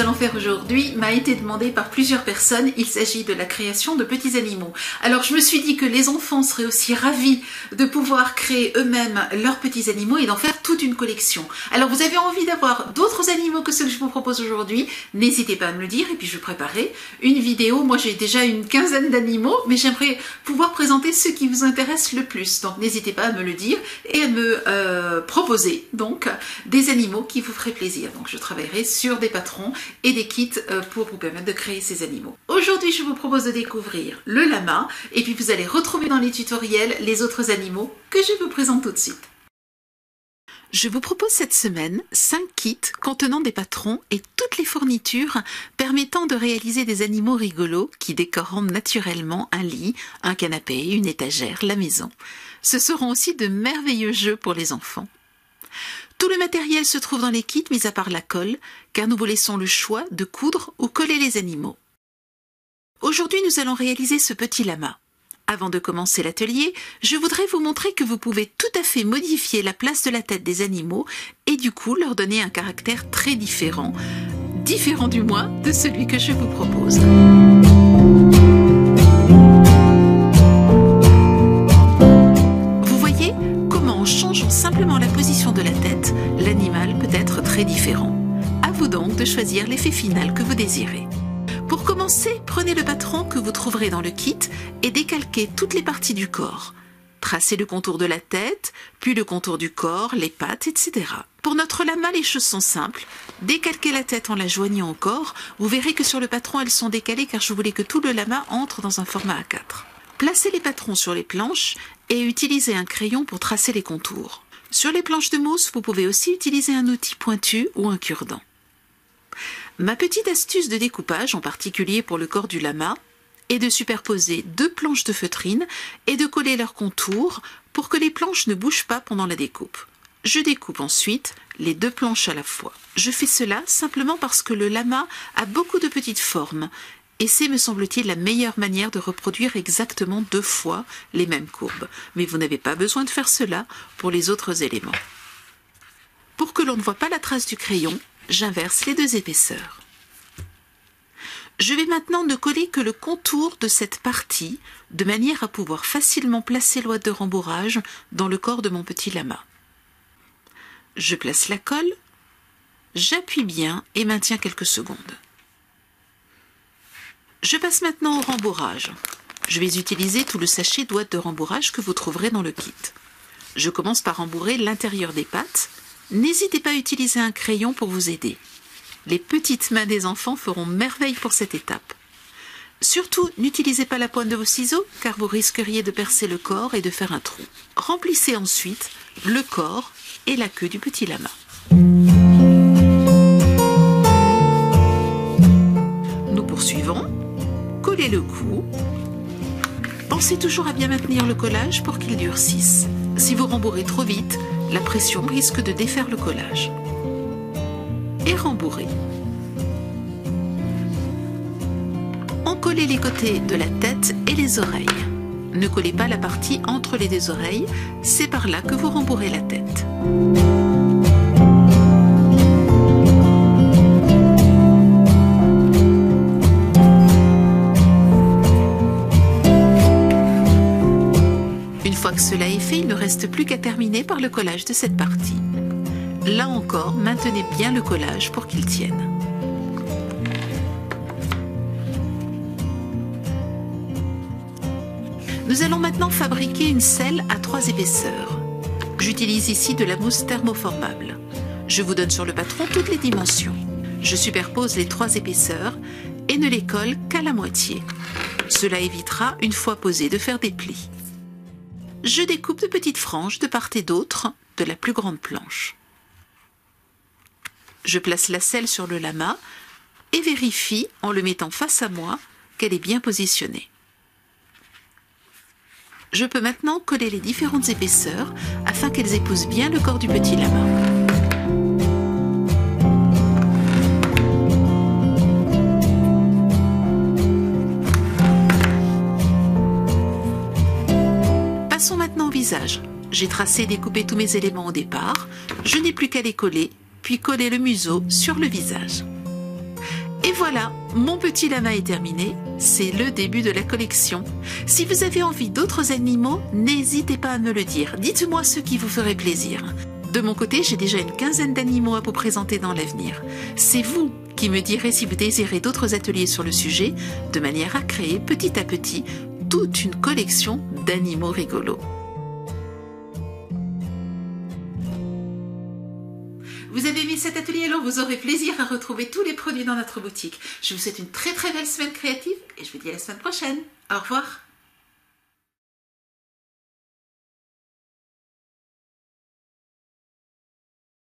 allons faire aujourd'hui m'a été demandé par plusieurs personnes. Il s'agit de la création de petits animaux. Alors je me suis dit que les enfants seraient aussi ravis de pouvoir créer eux-mêmes leurs petits animaux et d'en faire toute une collection. Alors vous avez envie d'avoir d'autres animaux que ceux que je vous propose aujourd'hui? N'hésitez pas à me le dire et puis je préparerai une vidéo. Moi j'ai déjà une quinzaine d'animaux, mais j'aimerais pouvoir présenter ceux qui vous intéressent le plus. Donc n'hésitez pas à me le dire et à me proposer donc des animaux qui vous feraient plaisir. Donc je travaillerai sur des patrons et des kits pour vous permettre de créer ces animaux. Aujourd'hui je vous propose de découvrir le lama et puis vous allez retrouver dans les tutoriels les autres animaux que je vous présente tout de suite. Je vous propose cette semaine 5 kits contenant des patrons et toutes les fournitures permettant de réaliser des animaux rigolos qui décoreront naturellement un lit, un canapé, une étagère, la maison. Ce seront aussi de merveilleux jeux pour les enfants. Tout le matériel se trouve dans les kits, mis à part la colle, car nous vous laissons le choix de coudre ou coller les animaux. Aujourd'hui, nous allons réaliser ce petit lama. Avant de commencer l'atelier, je voudrais vous montrer que vous pouvez tout à fait modifier la place de la tête des animaux et du coup leur donner un caractère très différent du moins de celui que je vous propose. Vous voyez comment en changeant simplement la position de la tête, l'animal peut être très différent. À vous donc de choisir l'effet final que vous désirez. Pour commencer, prenez le patron que vous trouverez dans le kit et décalquez toutes les parties du corps. Tracez le contour de la tête, puis le contour du corps, les pattes, etc. Pour notre lama, les choses sont simples. Décalquez la tête en la joignant au corps. Vous verrez que sur le patron, elles sont décalées car je voulais que tout le lama entre dans un format A4. Placez les patrons sur les planches et utilisez un crayon pour tracer les contours. Sur les planches de mousse, vous pouvez aussi utiliser un outil pointu ou un cure-dent. Ma petite astuce de découpage, en particulier pour le corps du lama, est de superposer 2 planches de feutrine et de coller leurs contours pour que les planches ne bougent pas pendant la découpe. Je découpe ensuite les 2 planches à la fois. Je fais cela simplement parce que le lama a beaucoup de petites formes et c'est, me semble-t-il, la meilleure manière de reproduire exactement 2 fois les mêmes courbes. Mais vous n'avez pas besoin de faire cela pour les autres éléments. Pour que l'on ne voit pas la trace du crayon, j'inverse les 2 épaisseurs. Je vais maintenant ne coller que le contour de cette partie, de manière à pouvoir facilement placer l'ouate de rembourrage dans le corps de mon petit lama. Je place la colle, j'appuie bien et maintiens quelques secondes. Je passe maintenant au rembourrage. Je vais utiliser tout le sachet d'ouate de rembourrage que vous trouverez dans le kit. Je commence par rembourrer l'intérieur des pattes. N'hésitez pas à utiliser un crayon pour vous aider. Les petites mains des enfants feront merveille pour cette étape. Surtout, n'utilisez pas la pointe de vos ciseaux car vous risqueriez de percer le corps et de faire un trou. Remplissez ensuite le corps et la queue du petit lama. Nous poursuivons. Collez le cou. Pensez toujours à bien maintenir le collage pour qu'il durcisse. Si vous rembourrez trop vite, la pression risque de défaire le collage. Et rembourrez. Encollez les côtés de la tête et les oreilles. Ne collez pas la partie entre les 2 oreilles, c'est par là que vous rembourrez la tête. Une fois que cela est fait, il ne reste plus qu'à terminer par le collage de cette partie. Là encore, maintenez bien le collage pour qu'il tienne. Nous allons maintenant fabriquer une selle à 3 épaisseurs. J'utilise ici de la mousse thermoformable. Je vous donne sur le patron toutes les dimensions. Je superpose les 3 épaisseurs et ne les colle qu'à la moitié. Cela évitera, une fois posé, de faire des plis. Je découpe de petites franges de part et d'autre de la plus grande planche. Je place la selle sur le lama et vérifie, en le mettant face à moi, qu'elle est bien positionnée. Je peux maintenant coller les différentes épaisseurs afin qu'elles épousent bien le corps du petit lama. Passons maintenant au visage. J'ai tracé et découpé tous mes éléments au départ. Je n'ai plus qu'à les coller, puis coller le museau sur le visage. Et voilà, mon petit lama est terminé, c'est le début de la collection. Si vous avez envie d'autres animaux, n'hésitez pas à me le dire, dites-moi ce qui vous ferait plaisir. De mon côté, j'ai déjà une quinzaine d'animaux à vous présenter dans l'avenir. C'est vous qui me direz si vous désirez d'autres ateliers sur le sujet, de manière à créer petit à petit toute une collection d'animaux rigolos. Vous avez aimé cet atelier, alors vous aurez plaisir à retrouver tous les produits dans notre boutique. Je vous souhaite une très belle semaine créative et je vous dis à la semaine prochaine. Au revoir.